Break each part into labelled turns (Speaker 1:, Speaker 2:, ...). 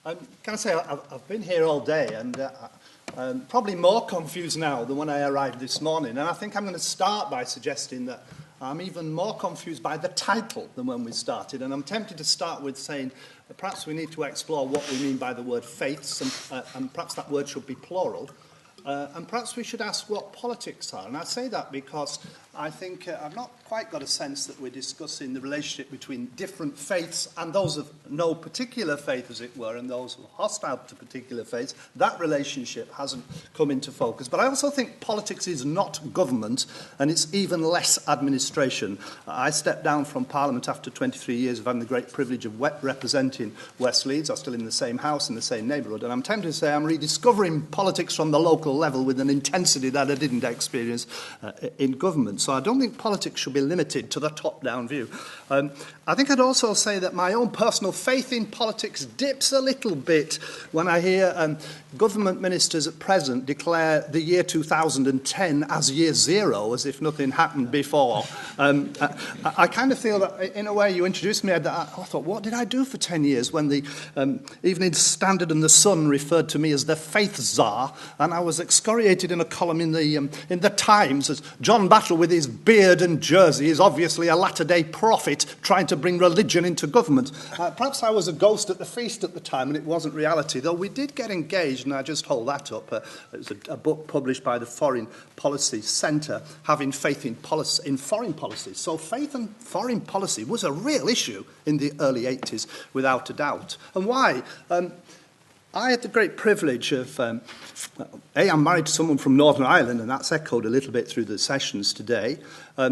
Speaker 1: Can I say, I've been here all day and I'm probably more confused now than when I arrived this morning. And I think I'm going to start by suggesting that I'm even more confused by the title than when we started. And I'm tempted to start with saying that perhaps we need to explore what we mean by the word faiths, and perhaps that word should be plural. And perhaps we should ask what politics are. And I say that because I think I've not quite got a sense that we're discussing the relationship between different faiths and those of no particular faith, as it were, and those who are hostile to particular faiths. That relationship hasn't come into focus. But I also think politics is not government, and it's even less administration. I stepped down from Parliament after 23 years of having the great privilege of representing West Leeds. I'm still in the same house, in the same neighbourhood, and I'm tempted to say I'm rediscovering politics from the local level with an intensity that I didn't experience in government. So I don't think politics should be limited to the top-down view. I think I'd also say that my own personal faith in politics dips a little bit when I hear government ministers at present declare the year 2010 as year zero, as if nothing happened before. I kind of feel that, in a way, you introduced me, I thought, what did I do for 10 years when the Evening Standard and the Sun referred to me as the faith czar, and I was excoriated in a column in the Times as John Battle, with his beard and jersey, is obviously a latter-day prophet trying to bring religion into government. Perhaps I was a ghost at the feast at the time and it wasn't reality, though we did get engaged, and I just hold that up. It was a book published by the Foreign Policy Centre, Having Faith in Foreign Policy. So faith and foreign policy was a real issue in the early 80s, without a doubt. And why? I had the great privilege of, I'm married to someone from Northern Ireland, and that's echoed a little bit through the sessions today. I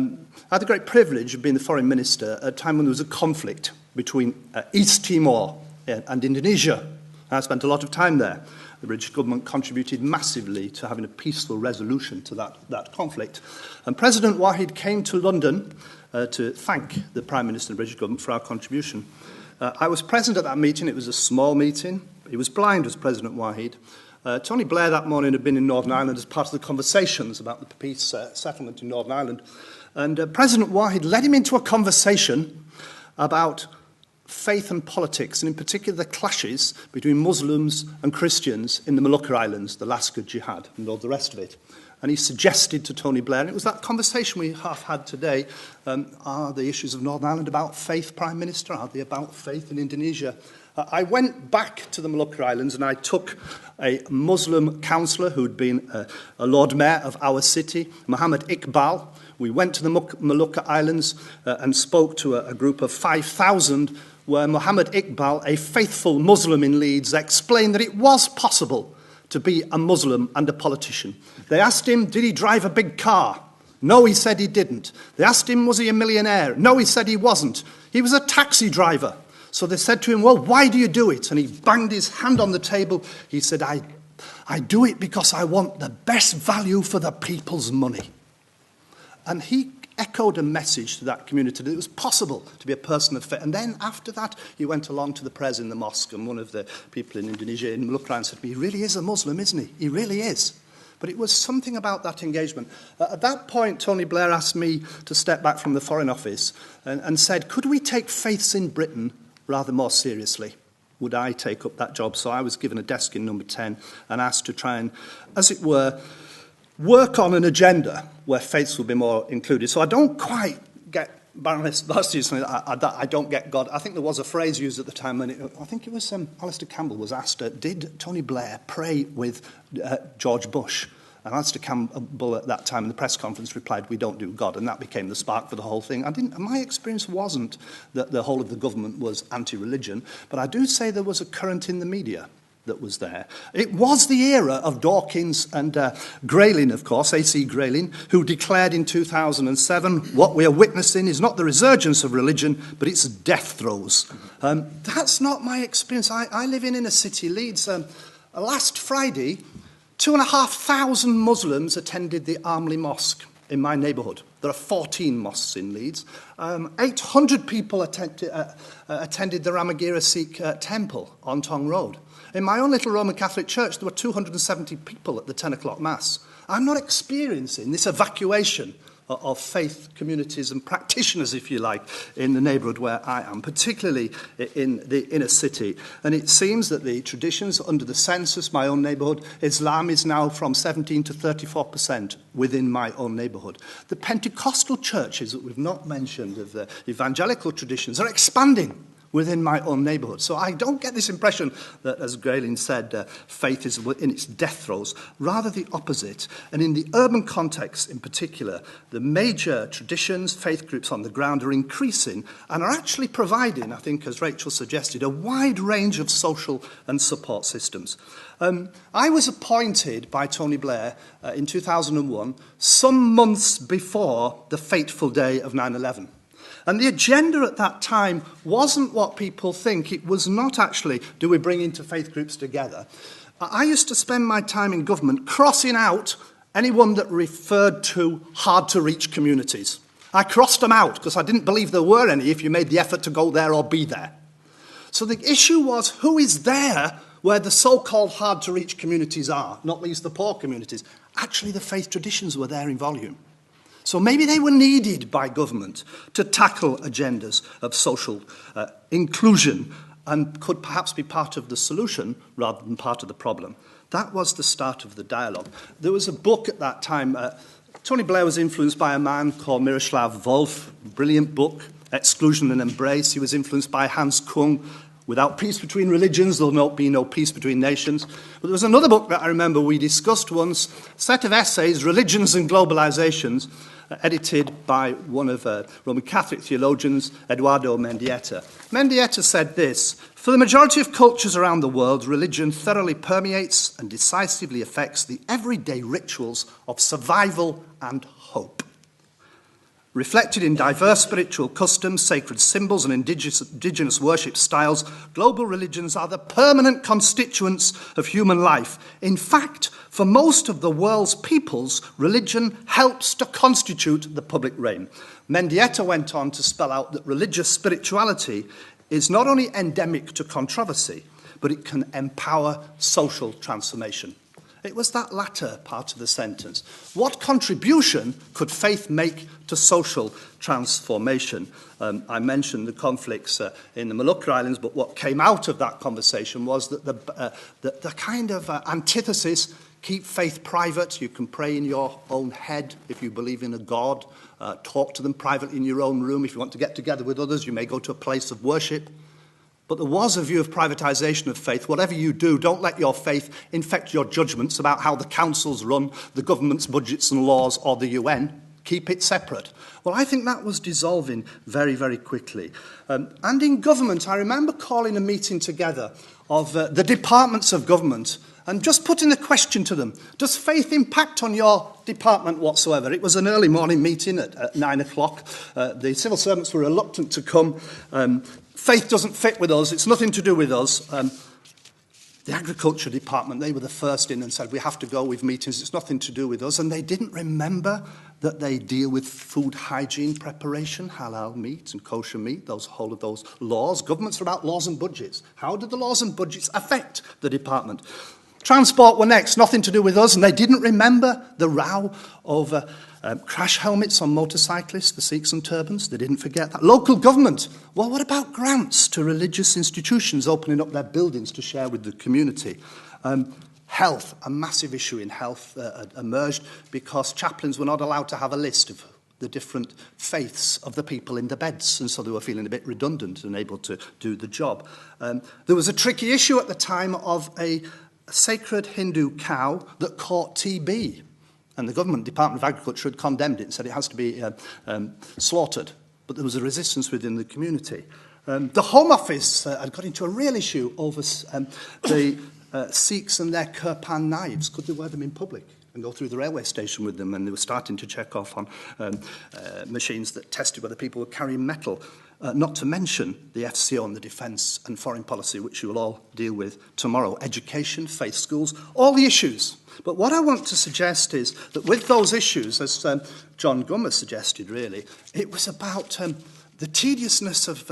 Speaker 1: had the great privilege of being the foreign minister at a time when there was a conflict between East Timor and Indonesia. I spent a lot of time there. The British government contributed massively to having a peaceful resolution to that conflict. And President Wahid came to London to thank the Prime Minister and the British government for our contribution. I was present at that meeting. It was a small meeting. He was blind, was President Wahid. Tony Blair that morning had been in Northern Ireland as part of the conversations about the peace settlement in Northern Ireland. And President Wahid led him into a conversation about faith and politics, and in particular the clashes between Muslims and Christians in the Molucca Islands, the Lascar Jihad, and all the rest of it. And he suggested to Tony Blair, and it was that conversation we have had today, are the issues of Northern Ireland about faith, Prime Minister? Are they about faith in Indonesia? I went back to the Molucca Islands and I took a Muslim councillor who'd been a Lord Mayor of our city, Muhammad Iqbal. We went to the Molucca Islands and spoke to a group of 5,000 where Muhammad Iqbal, a faithful Muslim in Leeds, explained that it was possible to be a Muslim and a politician. They asked him, did he drive a big car? No, he said he didn't. They asked him, was he a millionaire? No, he said he wasn't. He was a taxi driver. So they said to him, well, why do you do it? And he banged his hand on the table. He said, I do it because I want the best value for the people's money. And he echoed a message to that community that it was possible to be a person of faith. And then after that, he went along to the prayers in the mosque, and one of the people in Indonesia, in Molucca, said to me, he really is a Muslim, isn't he? He really is. But it was something about that engagement. At that point, Tony Blair asked me to step back from the Foreign Office and said, could we take faiths in Britain rather more seriously? Would I take up that job? So I was given a desk in number 10 and asked to try and, as it were, work on an agenda where faiths will be more included. So I don't quite get Baroness Bastius, I don't get God. I think there was a phrase used at the time, when I think it was Alistair Campbell was asked, did Tony Blair pray with George Bush? And Alistair Campbell at that time in the press conference replied, we don't do God, and that became the spark for the whole thing. My experience wasn't that the whole of the government was anti-religion, but I do say there was a current in the media that was there. It was the era of Dawkins and Grayling, of course, A.C. Grayling, who declared in 2007, what we are witnessing is not the resurgence of religion, but its death throes. That's not my experience. I live in inner city Leeds. Last Friday, 2,500 Muslims attended the Armley Mosque in my neighbourhood. There are 14 mosques in Leeds. 800 people attended the Ramagira Sikh temple on Tong Road. In my own little Roman Catholic church, there were 270 people at the 10 o'clock Mass. I'm not experiencing this evacuation of faith communities and practitioners, if you like, in the neighbourhood where I am, particularly in the inner city. And it seems that the traditions under the census, my own neighbourhood, Islam is now from 17 to 34% within my own neighbourhood. The Pentecostal churches that we've not mentioned of the evangelical traditions are expanding within my own neighbourhood. So I don't get this impression that, as Grayling said, faith is in its death throes. Rather the opposite. And in the urban context in particular, the major traditions, faith groups on the ground are increasing and are actually providing, I think, as Rachel suggested, a wide range of social and support systems. I was appointed by Tony Blair in 2001, some months before the fateful day of 9/11. And the agenda at that time wasn't what people think. It was not actually, do we bring interfaith groups together? I used to spend my time in government crossing out anyone that referred to hard-to-reach communities. I crossed them out because I didn't believe there were any if you made the effort to go there or be there. So the issue was, who is there where the so-called hard-to-reach communities are, not least the poor communities? Actually, the faith traditions were there in volume. So maybe they were needed by government to tackle agendas of social inclusion and could perhaps be part of the solution rather than part of the problem. That was the start of the dialogue. There was a book at that time. Tony Blair was influenced by a man called Miroslav Volf, brilliant book, Exclusion and Embrace. He was influenced by Hans Kung, Without Peace Between Religions, There'll Not Be No Peace Between Nations. But there was another book that I remember we discussed once, a set of essays, Religions and Globalizations, edited by one of Roman Catholic theologians, Eduardo Mendieta. Mendieta said this: "For the majority of cultures around the world, religion thoroughly permeates and decisively affects the everyday rituals of survival and hope. Reflected in diverse spiritual customs, sacred symbols, and indigenous worship styles, global religions are the permanent constituents of human life. In fact, for most of the world's peoples, religion helps to constitute the public reign." Mendieta went on to spell out that religious spirituality is not only endemic to controversy, but it can empower social transformation. It was that latter part of the sentence. What contribution could faith make to social transformation? I mentioned the conflicts in the Molucca Islands, but what came out of that conversation was that the kind of antithesis, keep faith private. You can pray in your own head if you believe in a God. Talk to them privately in your own room. If you want to get together with others, you may go to a place of worship. But there was a view of privatisation of faith. Whatever you do, don't let your faith infect your judgments about how the councils run, the government's budgets and laws, or the UN. Keep it separate. Well, I think that was dissolving very, very quickly. And in government, I remember calling a meeting together of the departments of government and just putting the question to them: does faith impact on your department whatsoever? It was an early morning meeting at 9 o'clock. The civil servants were reluctant to come. Faith doesn't fit with us. It's nothing to do with us. The agriculture department, they were the first in and said, we have to go with meetings. It's nothing to do with us. And they didn't remember that they deal with food hygiene preparation, halal meat and kosher meat, whole of those laws. Governments are about laws and budgets. How do the laws and budgets affect the department? Transport were next, nothing to do with us, and they didn't remember the row over crash helmets on motorcyclists for Sikhs and turbans. They didn't forget that. Local government. Well, what about grants to religious institutions opening up their buildings to share with the community? Health, a massive issue in health emerged because chaplains were not allowed to have a list of the different faiths of the people in the beds, and so they were feeling a bit redundant and able to do the job. There was a tricky issue at the time of a sacred Hindu cow that caught TB. And the government Department of Agriculture had condemned it and said it has to be slaughtered. But there was a resistance within the community. The Home Office had got into a real issue over the Sikhs and their kirpan knives. Could they wear them in public and go through the railway station with them? And they were starting to check off on machines that tested whether people were carrying metal. Not to mention the FCO and the defence and foreign policy, which you will all deal with tomorrow. Education, faith schools, all the issues. But what I want to suggest is that with those issues, as John Gummer suggested really, it was about the tediousness of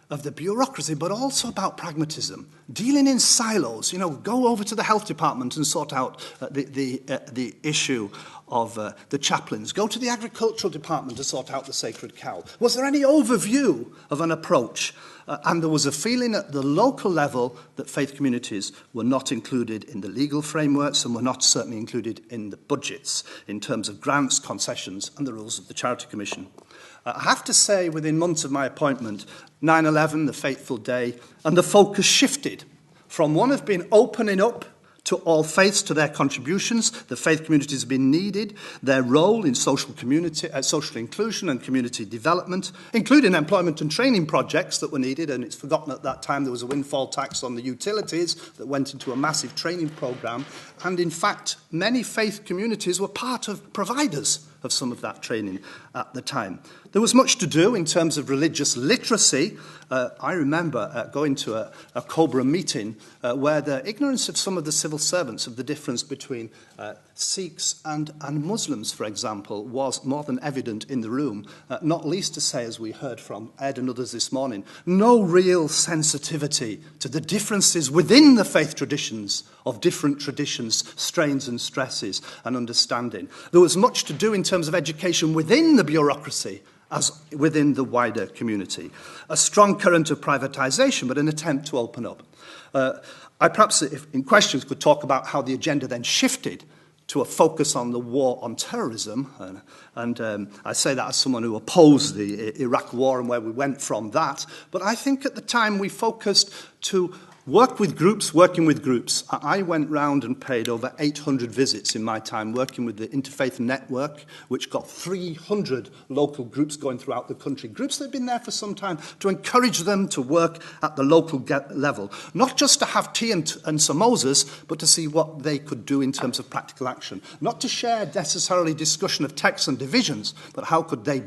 Speaker 1: of the bureaucracy, but also about pragmatism. Dealing in silos, go over to the health department and sort out the issue of the chaplains. Go to the agricultural department to sort out the sacred cow. Was there any overview of an approach? And there was a feeling at the local level that faith communities were not included in the legal frameworks and were not certainly included in the budgets in terms of grants, concessions, and the rules of the Charity Commission. I have to say, within months of my appointment, 9/11, the fateful day, and the focus shifted from one of being opening up to all faiths, to their contributions. The faith communities have been needed, their role in social inclusion and community development, including employment and training projects that were needed. And it's forgotten at that time there was a windfall tax on the utilities that went into a massive training programme. And in fact, many faith communities were part of providers of some of that training at the time. There was much to do in terms of religious literacy. I remember going to a Cobra meeting where the ignorance of some of the civil servants of the difference between Sikhs and Muslims, for example, was more than evident in the room, not least to say, as we heard from Ed and others this morning, no real sensitivity to the differences within the faith traditions of different traditions, strains and stresses and understanding. There was much to do in terms of education within the bureaucracy as within the wider community. A strong current of privatisation, but an attempt to open up. I perhaps, if in questions, could talk about how the agenda then shifted to a focus on the war on terrorism. And I say that as someone who opposed the Iraq war and where we went from that. But I think at the time we focused to working with groups. I went round and paid over 800 visits in my time working with the Interfaith Network, which got 300 local groups going throughout the country. Groups that had been there for some time to encourage them to work at the local level. Not just to have tea and samosas, but to see what they could do in terms of practical action. Not to share necessarily discussion of texts and divisions, but how could they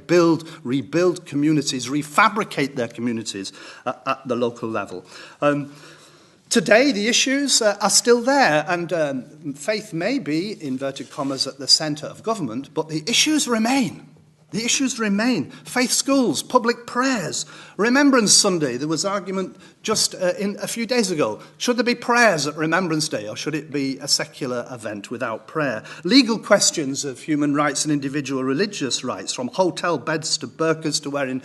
Speaker 1: rebuild communities, refabricate their communities at the local level. Today, the issues are still there, and faith may be, inverted commas, at the centre of government, but the issues remain. The issues remain. Faith schools, public prayers, Remembrance Sunday. There was argument just a few days ago. Should there be prayers at Remembrance Day, or should it be a secular event without prayer? Legal questions of human rights and individual religious rights, from hotel beds to burqas to wearing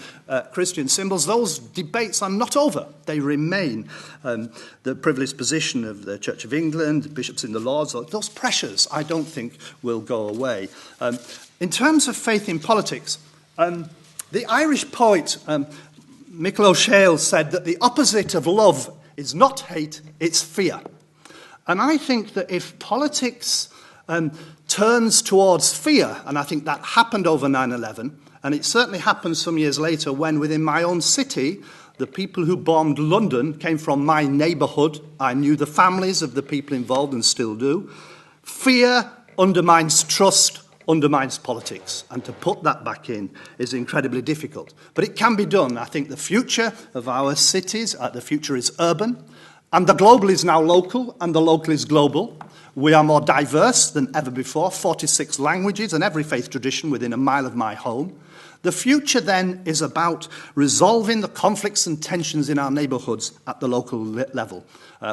Speaker 1: Christian symbols, those debates are not over. They remain. The privileged position of the Church of England, bishops in the Lords, those pressures, I don't think, will go away. In terms of faith in politics, the Irish poet Michael O'Shea said that the opposite of love is not hate, it's fear. And I think that if politics turns towards fear, and I think that happened over 9/11, and it certainly happened some years later when within my own city, the people who bombed London came from my neighbourhood. I knew the families of the people involved and still do. Fear undermines trust, undermines politics, and to put that back in is incredibly difficult. But it can be done. I think the future of our cities, the future is urban, and the global is now local, and the local is global. We are more diverse than ever before, 46 languages and every faith tradition within a mile of my home. The future then is about resolving the conflicts and tensions in our neighbourhoods at the local level.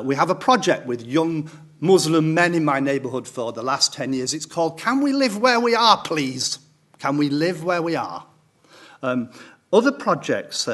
Speaker 1: We have a project with young Muslim men in my neighbourhood for the last 10 years. It's called Can We Live Where We Are, Please? Can we live where we are? Other projects,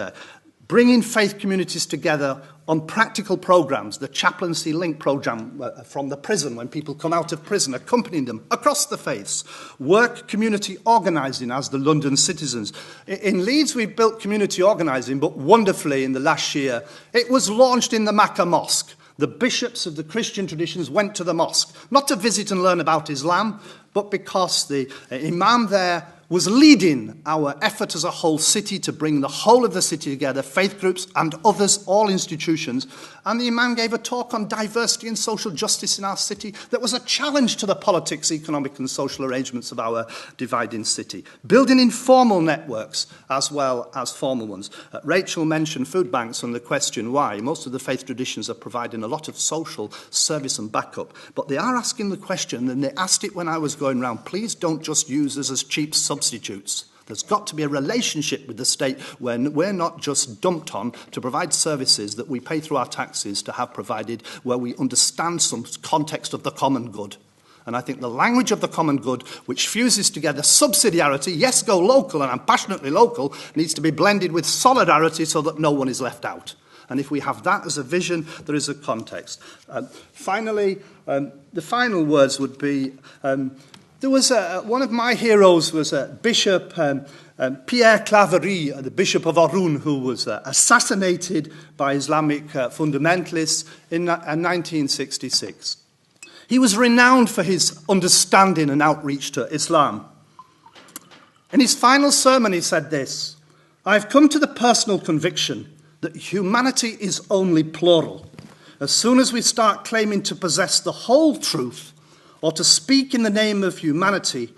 Speaker 1: bringing faith communities together on practical programmes, the Chaplaincy Link programme from the prison, when people come out of prison, accompanying them across the faiths. Work community organising as the London citizens. In Leeds, we've built community organising, but wonderfully in the last year, it was launched in the Makkah Mosque. The bishops of the Christian traditions went to the mosque, not to visit and learn about Islam, but because the imam there was leading our effort as a whole city to bring the whole of the city together, faith groups and others, all institutions. And the imam gave a talk on diversity and social justice in our city that was a challenge to the politics, economic and social arrangements of our dividing city. Building informal networks as well as formal ones. Rachel mentioned food banks and the question why. Most of the faith traditions are providing a lot of social service and backup. But they are asking the question, and they asked it when I was going round, please don't just use us as cheap substitutes. There's got to be a relationship with the state when we're not just dumped on to provide services that we pay through our taxes to have provided, where we understand some context of the common good. And I think the language of the common good, which fuses together subsidiarity, yes, go local, and I'm passionately local, needs to be blended with solidarity so that no one is left out. And if we have that as a vision, there is a context. Finally, the final words would be, there was one of my heroes was Bishop Pierre Claverie, the Bishop of Orun, who was assassinated by Islamic fundamentalists in 1966. He was renowned for his understanding and outreach to Islam. In his final sermon, he said this: "I've come to the personal conviction that humanity is only plural. As soon as we start claiming to possess the whole truth or to speak in the name of humanity,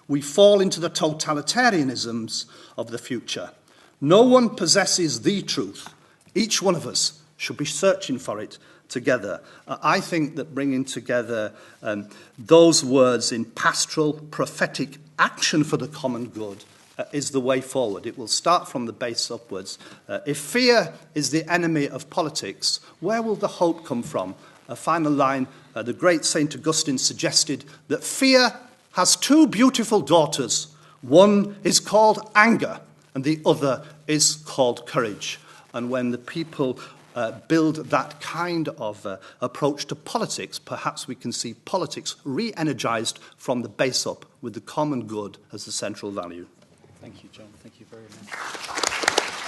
Speaker 1: we fall into the totalitarianisms of the future. No one possesses the truth. Each one of us should be searching for it together." I think that bringing together those words in pastoral, prophetic action for the common good is the way forward. It will start from the base upwards. If fear is the enemy of politics, where will the hope come from? A final line, the great St. Augustine suggested that fear has two beautiful daughters. One is called anger, and the other is called courage. And when the people build that kind of approach to politics, perhaps we can see politics re-energized from the base up with the common good as the central value.
Speaker 2: Thank you, John. Thank you very much.